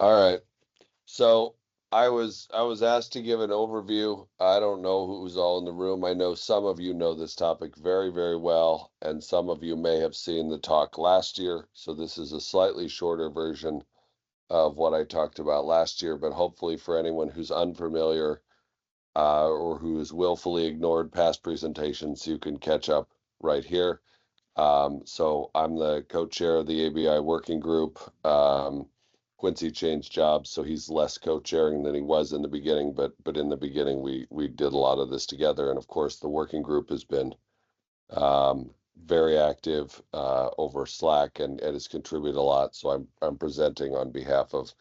All right. So I was asked to give an overview. I don't know who's all in the room. I know some of you know this topic very, very well, and some of you may have seen the talk last year. So this is a slightly shorter version of what I talked about last year, but hopefully for anyone who's unfamiliar or who has willfully ignored past presentations, you can catch up right here. So I'm the co-chair of the ABI working group. Quincy changed jobs, so he's less co-chairing than he was in the beginning. But in the beginning, we did a lot of this together, and of course, the working group has been very active over Slack and has contributed a lot. So I'm presenting on behalf of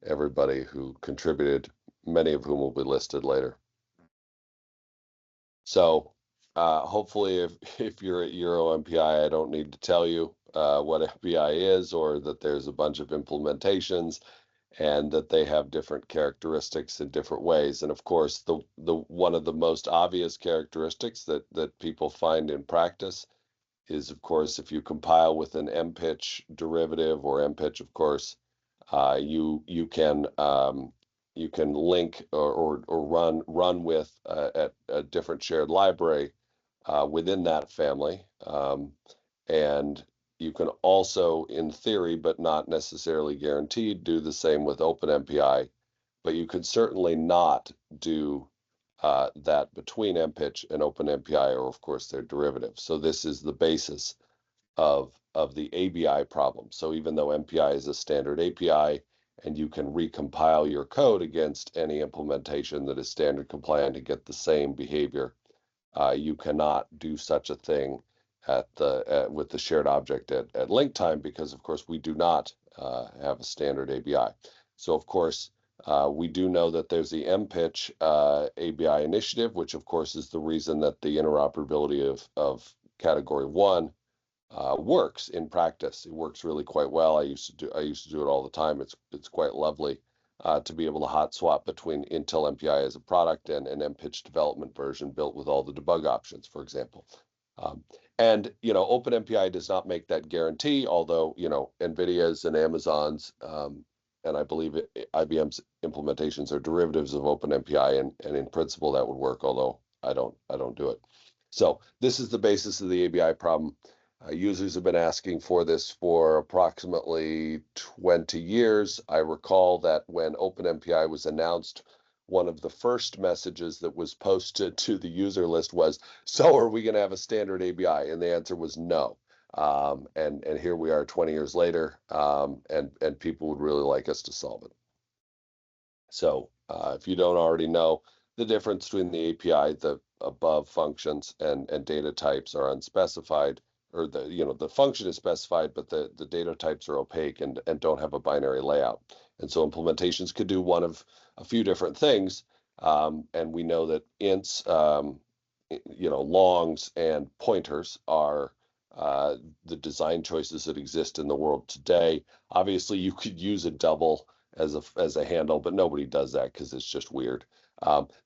everybody who contributed, many of whom will be listed later. So hopefully, if you're at EuroMPI, I don't need to tell you what MPI is or that there's a bunch of implementations and that they have different characteristics in different ways. And of course, the one of the most obvious characteristics that people find in practice is, of course, if you compile with an MPitch derivative or MPitch, of course, you can link or run with at a different shared library within that family. And you can also, in theory, but not necessarily guaranteed, do the same with OpenMPI, but you can certainly not do that between MPitch and OpenMPI, or of course their derivatives. So this is the basis of the ABI problem. So even though MPI is a standard API and you can recompile your code against any implementation that is standard compliant to get the same behavior, you cannot do such a thing with the shared object at link time because of course we do not have a standard ABI. So of course we do know that there's the MPitch ABI initiative, which of course is the reason that the interoperability of category 1 works in practice. It works really quite well. I used to do it all the time. It's quite lovely to be able to hot swap between Intel MPI as a product and an MPitch development version built with all the debug options, for example. And OpenMPI does not make that guarantee, although NVIDIA's and Amazon's and I believe IBM's implementations are derivatives of OpenMPI, and in principle that would work, although I don't do it. So this is the basis of the ABI problem. Users have been asking for this for approximately 20 years. I recall that when OpenMPI was announced, one of the first messages that was posted to the user list was, "So are we going to have a standard ABI?" And the answer was no. And here we are 20 years later, and people would really like us to solve it. So if you don't already know, the difference between the API, the above functions and data types are unspecified, or the function is specified, but the data types are opaque and don't have a binary layout. And so implementations could do one of a few different things. And we know that ints, longs and pointers are the design choices that exist in the world today. Obviously, you could use a double as a handle, but nobody does that because it's just weird.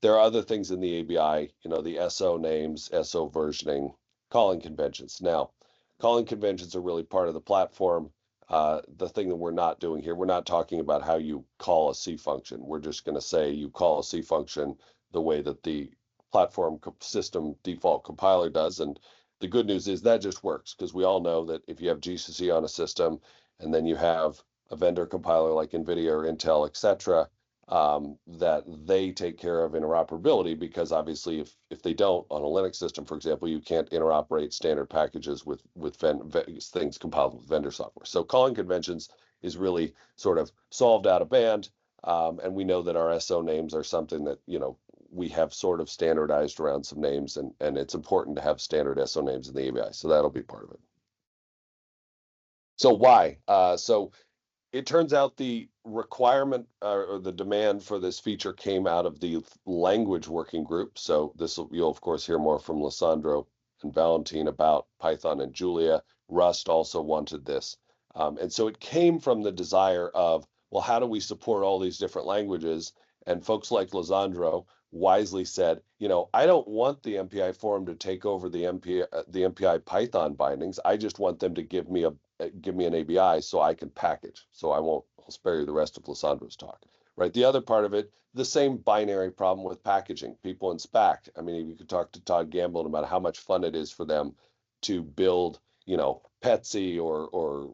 There are other things in the ABI, the SO names, SO versioning, calling conventions. Now, calling conventions are really part of the platform. The thing that we're not doing here, we're not talking about how you call a C function. We're just going to say you call a C function the way that the platform system default compiler does. And the good news is that just works because we all know that if you have GCC on a system and then you have a vendor compiler like NVIDIA or Intel, et cetera, that they take care of interoperability, because obviously if they don't on a Linux system, for example, you can't interoperate standard packages with things compiled with vendor software. So calling conventions is really sort of solved out of band, and we know that our SO names are something that we have sort of standardized around some names, and it's important to have standard SO names in the ABI, so that'll be part of it. So why? So it turns out the requirement or the demand for this feature came out of the language working group. So you'll of course hear more from Lissandro and Valentin about Python and Julia. Rust also wanted this. And so it came from the desire of, well, how do we support all these different languages? And folks like Lissandro wisely said, I don't want the MPI forum to take over the MPI Python bindings. I just want them to give me an ABI so I can package. So I won't I'll spare you the rest of Lissandra's talk, right? The other part of it, the same binary problem with packaging. People in SPAC, I mean, you could talk to Todd Gamble about how much fun it is for them to build, Petsy or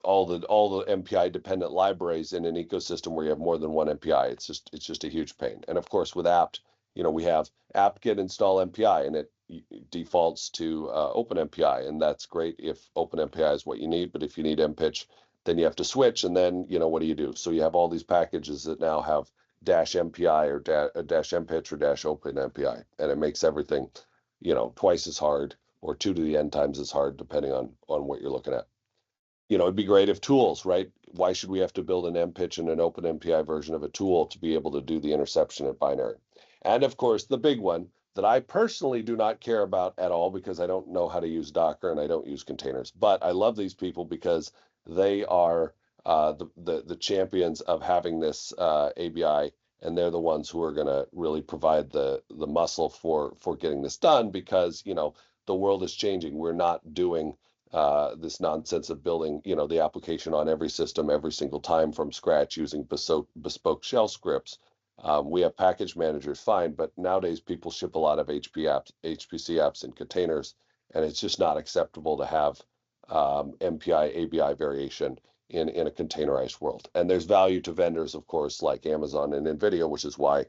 all the MPI dependent libraries in an ecosystem where you have more than one MPI. It's just a huge pain. And of course, with apt, we have apt-get install MPI, and it defaults to OpenMPI, and that's great if OpenMPI is what you need. But if you need MPitch, then you have to switch, and then what do you do? So you have all these packages that now have dash MPI or dash MPitch or dash OpenMPI, and it makes everything twice as hard or 2 to the n times as hard, depending on what you're looking at. It'd be great if tools, right? Why should we have to build an MPitch and an OpenMPI version of a tool to be able to do the interception at binary? And of course, the big one that I personally do not care about at all, because I don't know how to use Docker and I don't use containers. But I love these people because they are the champions of having this ABI, and they're the ones who are going to really provide the muscle for getting this done, because the world is changing. We're not doing this nonsense of building, the application on every system every single time from scratch using bespoke shell scripts. We have package managers, fine, but nowadays people ship a lot of HPC apps in containers, and it's just not acceptable to have MPI ABI variation in a containerized world. And there's value to vendors, of course, like Amazon and NVIDIA, which is why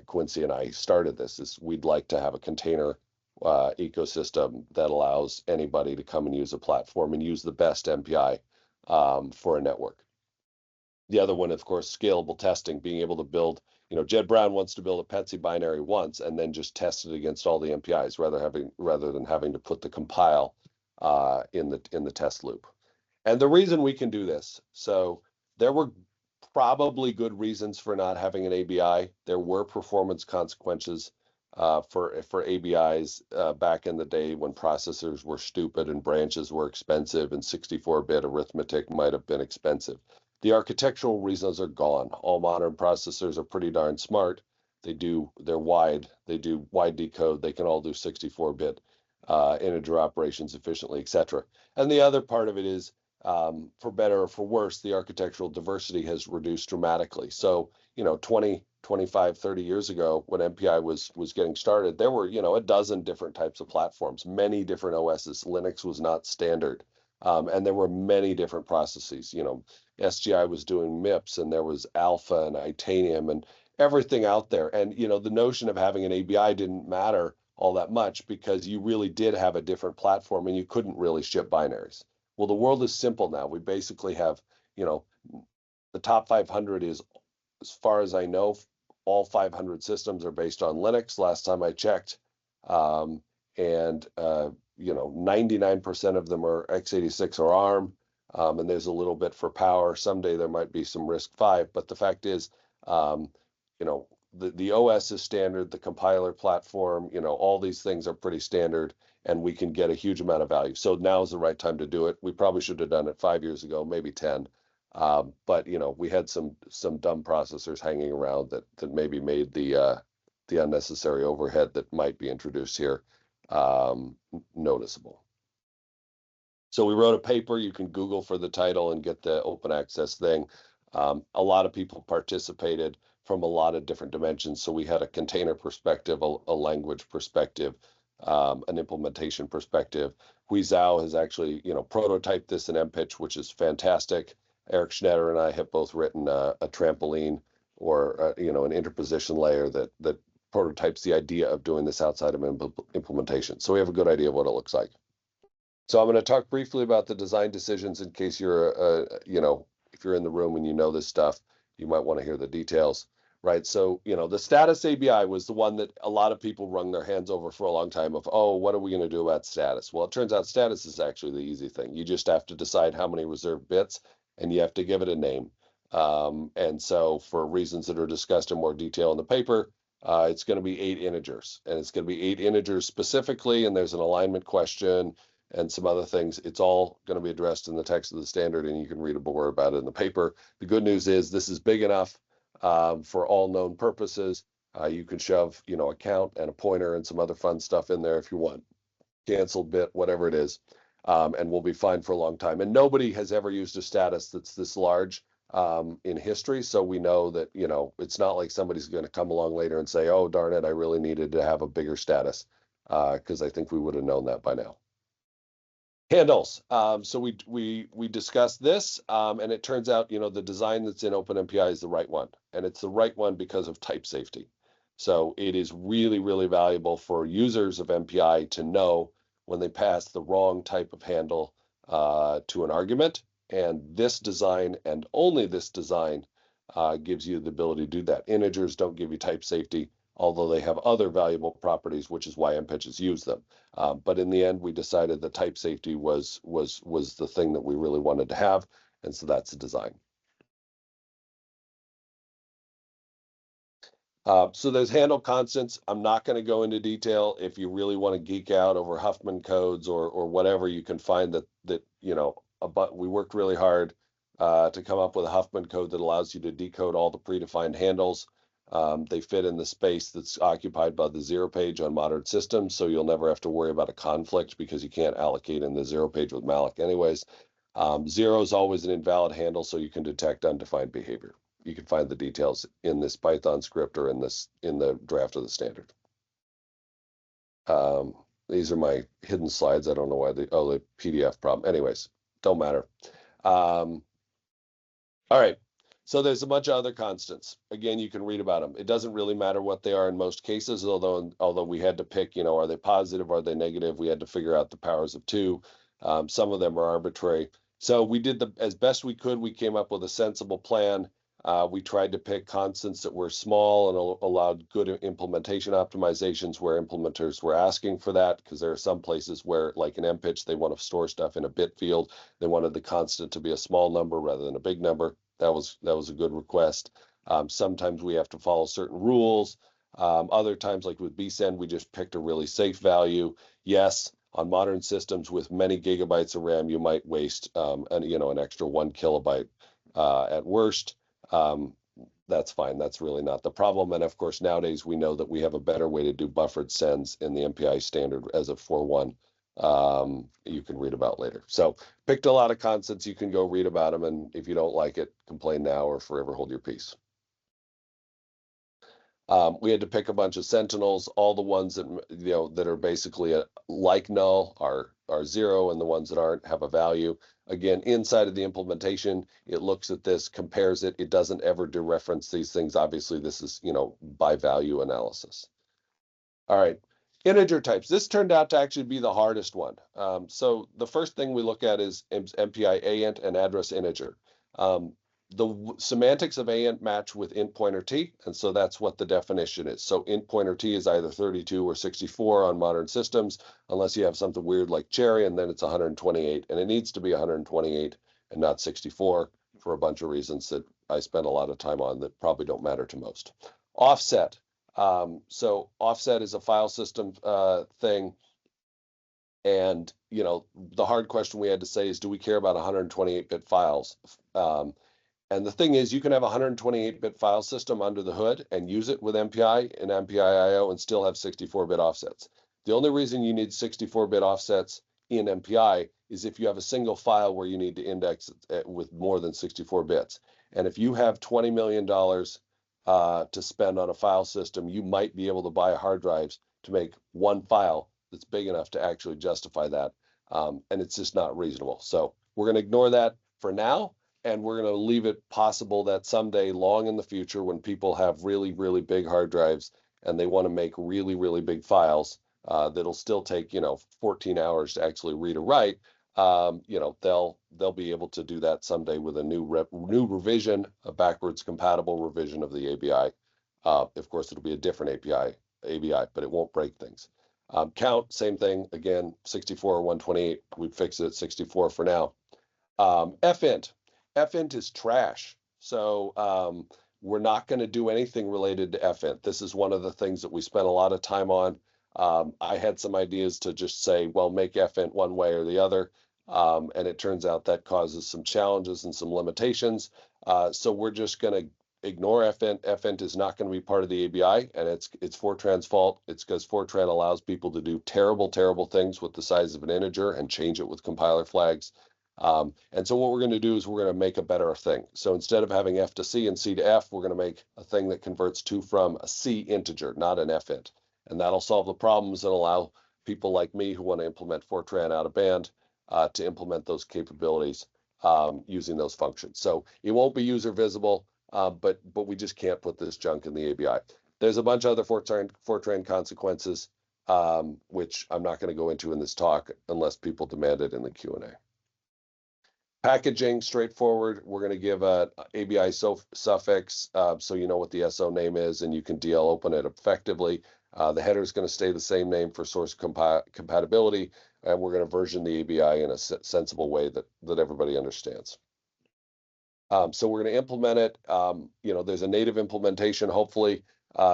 Quincy and I started this. Is we'd like to have a container ecosystem that allows anybody to come and use a platform and use the best MPI for a network. The other one, of course, scalable testing, being able to build, Jed Brown wants to build a Petsy binary once and then just test it against all the MPIs rather than having to put the compile in the test loop. And the reason we can do this, so there were probably good reasons for not having an ABI. There were performance consequences for ABIs back in the day when processors were stupid and branches were expensive and 64-bit arithmetic might have been expensive. The architectural reasons are gone. All modern processors are pretty darn smart. They're wide. They do wide decode. They can all do 64-bit integer operations efficiently, etc. And the other part of it is, for better or for worse, the architectural diversity has reduced dramatically. So, 20, 25, 30 years ago, when MPI was getting started, there were, a dozen different types of platforms, many different OSs. Linux was not standard. And there were many different processes. SGI was doing MIPS, and there was Alpha and Itanium and everything out there. And, the notion of having an ABI didn't matter all that much because you really did have a different platform and you couldn't really ship binaries. Well, the world is simple now. We basically have, the top 500 is, as far as I know, all 500 systems are based on Linux, last time I checked. And 99% of them are x86 or ARM, and there's a little bit for power. Someday there might be some RISC-V, but the fact is, the OS is standard, the compiler platform, all these things are pretty standard, and we can get a huge amount of value. So now is the right time to do it. We probably should have done it 5 years ago, maybe 10. But we had some dumb processors hanging around that maybe made the unnecessary overhead that might be introduced here noticeable. So we wrote a paper. You can Google for the title and get the open access thing. A lot of people participated from a lot of different dimensions. So we had a container perspective, a language perspective, an implementation perspective. Hui Zhao has actually, prototyped this in MPitch, which is fantastic. Eric Schnetter and I have both written a trampoline or an interposition layer that prototypes the idea of doing this outside of implementation. So we have a good idea of what it looks like. So I'm going to talk briefly about the design decisions in case you're, if you're in the room and you know this stuff, you might want to hear the details, right? So, the status ABI was the one that a lot of people wrung their hands over for a long time of, oh, what are we going to do about status? Well, it turns out status is actually the easy thing. You just have to decide how many reserved bits and you have to give it a name. And so for reasons that are discussed in more detail in the paper, it's going to be 8 integers, and it's going to be 8 integers specifically, and there's an alignment question and some other things. It's all going to be addressed in the text of the standard, and you can read more about it in the paper. The good news is this is big enough for all known purposes. You can shove, a count and a pointer and some other fun stuff in there if you want. Canceled bit, whatever it is, and we'll be fine for a long time. And nobody has ever used a status that's this large in history. So we know that, it's not like somebody's going to come along later and say, oh, darn it, I really needed to have a bigger status, because I think we would have known that by now. Handles. So we discussed this, and it turns out, the design that's in OpenMPI is the right one, and it's the right one because of type safety. So it is really, really valuable for users of MPI to know when they pass the wrong type of handle to an argument. And this design, and only this design, gives you the ability to do that. Integers don't give you type safety, although they have other valuable properties, which is why MPitches use them. But in the end, we decided that type safety was the thing that we really wanted to have, and so that's the design. So there's handle constants. I'm not going to go into detail. If you really want to geek out over Huffman codes or whatever, you can find that but we worked really hard to come up with a Huffman code that allows you to decode all the predefined handles. They fit in the space that's occupied by the zero page on modern systems, so you'll never have to worry about a conflict because you can't allocate in the zero page with malloc anyways. Zero is always an invalid handle, so you can detect undefined behavior. You can find the details in this Python script or in the draft of the standard. These are my hidden slides. I don't know why the PDF problem. Anyways, don't matter. All right. So there's a bunch of other constants. Again, you can read about them. It doesn't really matter what they are in most cases, although we had to pick, are they positive, are they negative? We had to figure out the powers of two. Some of them are arbitrary. So we did as best we could. We came up with a sensible plan. We tried to pick constants that were small and allowed good implementation optimizations where implementers were asking for that, because there are some places where, like in MPitch, they want to store stuff in a bit field. They wanted the constant to be a small number rather than a big number. That was a good request. Sometimes we have to follow certain rules. Other times, like with bsend, we just picked a really safe value. Yes, on modern systems with many gigabytes of RAM, you might waste an extra 1 kilobyte at worst. That's fine. That's really not the problem. And of course, nowadays we know that we have a better way to do buffered sends in the MPI standard as of 4.1. You can read about later. So picked a lot of constants. You can go read about them, and if you don't like it, complain now or forever hold your peace. We had to pick a bunch of sentinels. All the ones that are basically like null are zero, and the ones that aren't have a value. Again, inside of the implementation, it looks at this, compares it. It doesn't ever dereference these things. Obviously, this is by value analysis. All right. Integer types. This turned out to actually be the hardest one. So the first thing we look at is MPI AINT and address integer. The semantics of AINT match with int pointer t, and so that's what the definition is. So int pointer t is either 32 or 64 on modern systems, unless you have something weird like cherry, and then it's 128, and it needs to be 128 and not 64 for a bunch of reasons that I spent a lot of time on that probably don't matter to most. Offset. So offset is a file system thing. And, the hard question we had to say is, do we care about 128-bit files? And the thing is, you can have a 128-bit file system under the hood and use it with MPI and MPI-IO and still have 64-bit offsets. The only reason you need 64-bit offsets in MPI is if you have a single file where you need to index it with more than 64 bits. And if you have $20 million to spend on a file system, you might be able to buy hard drives to make one file that's big enough to actually justify that. And it's just not reasonable. So we're going to ignore that for now. And we're going to leave it possible that someday long in the future, when people have really, really big hard drives and they want to make really, really big files, that'll still take, 14 hours to actually read or write, they'll be able to do that someday with a new revision, a backwards compatible revision of the ABI. Of course, it'll be a different ABI, but it won't break things. Count, same thing. Again, 64 or 128. We fix it at 64 for now. fint. fint is trash. So we're not going to do anything related to fint. This is one of the things that we spent a lot of time on. I had some ideas to just say, well, make fint one way or the other. And it turns out that causes some challenges and some limitations. So we're just going to ignore fint. fint is not going to be part of the ABI, and it's Fortran's fault. It's because Fortran allows people to do terrible, terrible things with the size of an integer and change it with compiler flags. And so what we're going to do is we're going to make a better thing. So instead of having F to C and C to F, we're going to make a thing that converts to from a C integer, not an F int. And that'll solve the problems and allow people like me who want to implement Fortran out of band to implement those capabilities using those functions. So it won't be user visible, but we just can't put this junk in the ABI. There's a bunch of other Fortran consequences, which I'm not going to go into in this talk unless people demand it in the Q&A. Packaging, straightforward. We're going to give a ABI suffix so you know what the SO name is and you can DL open it effectively. The header is going to stay the same name for source compatibility, and we're going to version the ABI in a sensible way that everybody understands. So we're going to implement it. There's a native implementation, hopefully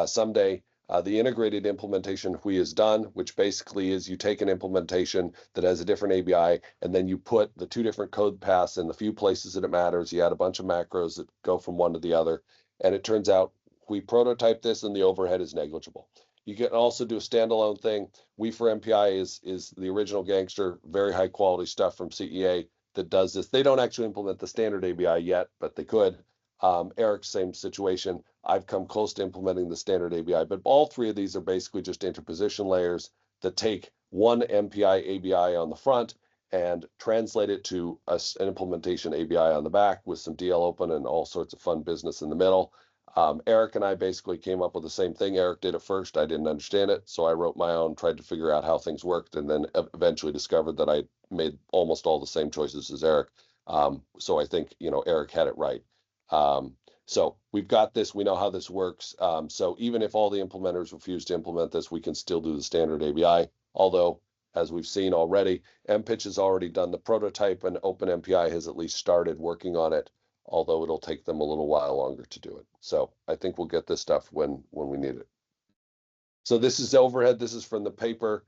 someday. The integrated implementation WHI is done, which basically is you take an implementation that has a different ABI, and then you put the two different code paths in the few places that it matters. You add a bunch of macros that go from one to the other, and it turns out we prototype this and the overhead is negligible. You can also do a standalone thing. EuroMPI is the original gangster, very high quality stuff from CEA that does this. They don't actually implement the standard ABI yet, but they could. Eric, same situation. I've come close to implementing the standard ABI, but all three of these are basically just interposition layers that take one MPI ABI on the front and translate it to an implementation ABI on the back with some DL open and all sorts of fun business in the middle. Eric and I basically came up with the same thing. Eric did it first. I didn't understand it, so I wrote my own, tried to figure out how things worked, and then eventually discovered that I made almost all the same choices as Eric. So I think, Eric had it right. So we've got this, we know how this works. So even if all the implementers refuse to implement this, we can still do the standard ABI. Although, as we've seen already, MPitch has already done the prototype and OpenMPI has at least started working on it, although it'll take them a little while longer to do it. So I think we'll get this stuff when we need it. So this is overhead. This is from the paper.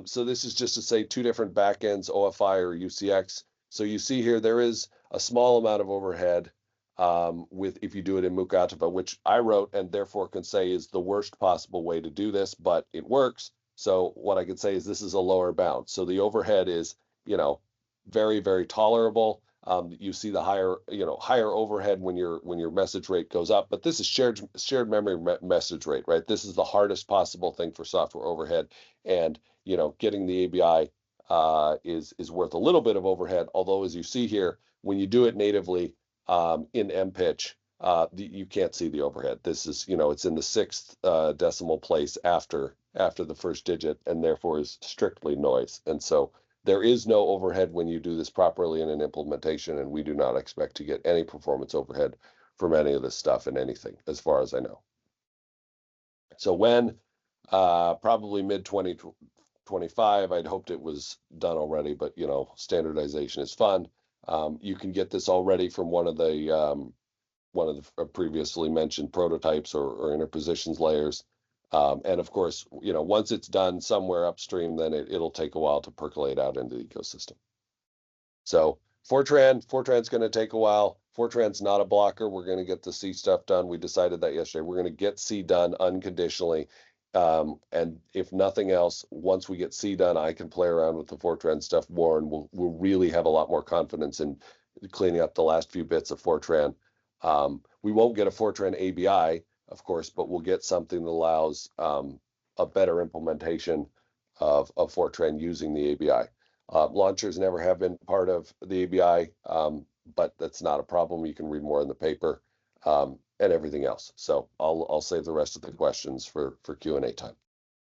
So this is just to say two different backends, OFI or UCX. So you see here, there is a small amount of overhead if you do it in Mukataba, which I wrote and therefore can say is the worst possible way to do this, but it works. So what I could say is this is a lower bound. So the overhead is, very, very tolerable. You see the higher overhead when your message rate goes up, but this is shared memory message rate, right? This is the hardest possible thing for software overhead, and getting the ABI is worth a little bit of overhead. Although, as you see here, when you do it natively in MPitch, you can't see the overhead. This is, it's in the sixth decimal place after the first digit, and therefore is strictly noise. And so there is no overhead when you do this properly in an implementation, and we do not expect to get any performance overhead from any of this stuff in anything, as far as I know. So when probably mid 2025, I'd hoped it was done already, but standardization is fun. You can get this already from one of the previously mentioned prototypes or interpositions layers. And of course, once it's done somewhere upstream, then it'll take a while to percolate out into the ecosystem. So Fortran's going to take a while. Fortran's not a blocker. We're going to get the C stuff done. We decided that yesterday. We're going to get C done unconditionally. And if nothing else, once we get C done, I can play around with the Fortran stuff more, and we'll really have a lot more confidence in cleaning up the last few bits of Fortran. We won't get a Fortran ABI, of course, but we'll get something that allows a better implementation of Fortran using the ABI. Launchers never have been part of the ABI, but that's not a problem. You can read more in the paper and everything else. So I'll save the rest of the questions for Q&A time.